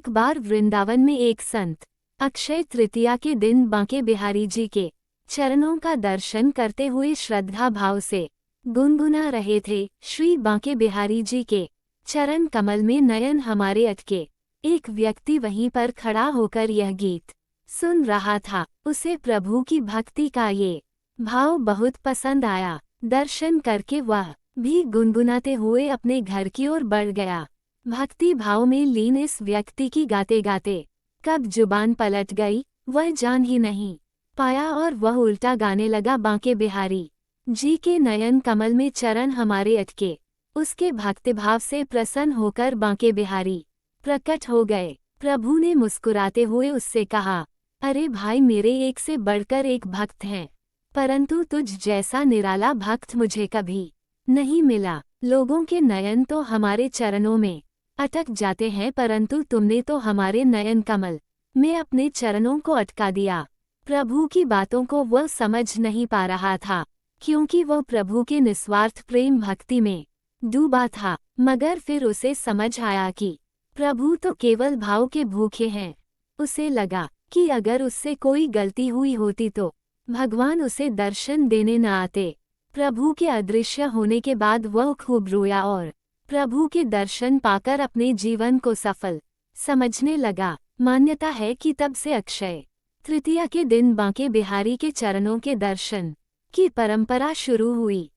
एक बार वृंदावन में एक संत अक्षय तृतीया के दिन बांके बिहारी जी के चरणों का दर्शन करते हुए श्रद्धा भाव से गुनगुना रहे थे। श्री बांके बिहारी जी के चरण कमल में नयन हमारे अटके। एक व्यक्ति वहीं पर खड़ा होकर यह गीत सुन रहा था। उसे प्रभु की भक्ति का ये भाव बहुत पसंद आया। दर्शन करके वह भी गुनगुनाते हुए अपने घर की ओर बढ़ गया। भक्ति भाव में लीन इस व्यक्ति की गाते गाते कब जुबान पलट गई वह जान ही नहीं पाया और वह उल्टा गाने लगा। बांके बिहारी जी के नयन कमल में चरण हमारे अटके। उसके भक्तिभाव से प्रसन्न होकर बांके बिहारी प्रकट हो गए। प्रभु ने मुस्कुराते हुए उससे कहा, अरे भाई, मेरे एक से बढ़कर एक भक्त हैं, परंतु तुझ जैसा निराला भक्त मुझे कभी नहीं मिला। लोगों के नयन तो हमारे चरणों में अटक जाते हैं, परंतु तुमने तो हमारे नयन कमल में अपने चरणों को अटका दिया। प्रभु की बातों को वह समझ नहीं पा रहा था, क्योंकि वह प्रभु के निस्वार्थ प्रेम भक्ति में डूबा था। मगर फिर उसे समझ आया कि प्रभु तो केवल भाव के भूखे हैं। उसे लगा कि अगर उससे कोई गलती हुई होती तो भगवान उसे दर्शन देने न आते। प्रभु के अदृश्य होने के बाद वह खूब रोया और प्रभु के दर्शन पाकर अपने जीवन को सफल समझने लगा। मान्यता है कि तब से अक्षय तृतीया के दिन बांके बिहारी के चरणों के दर्शन की परंपरा शुरू हुई।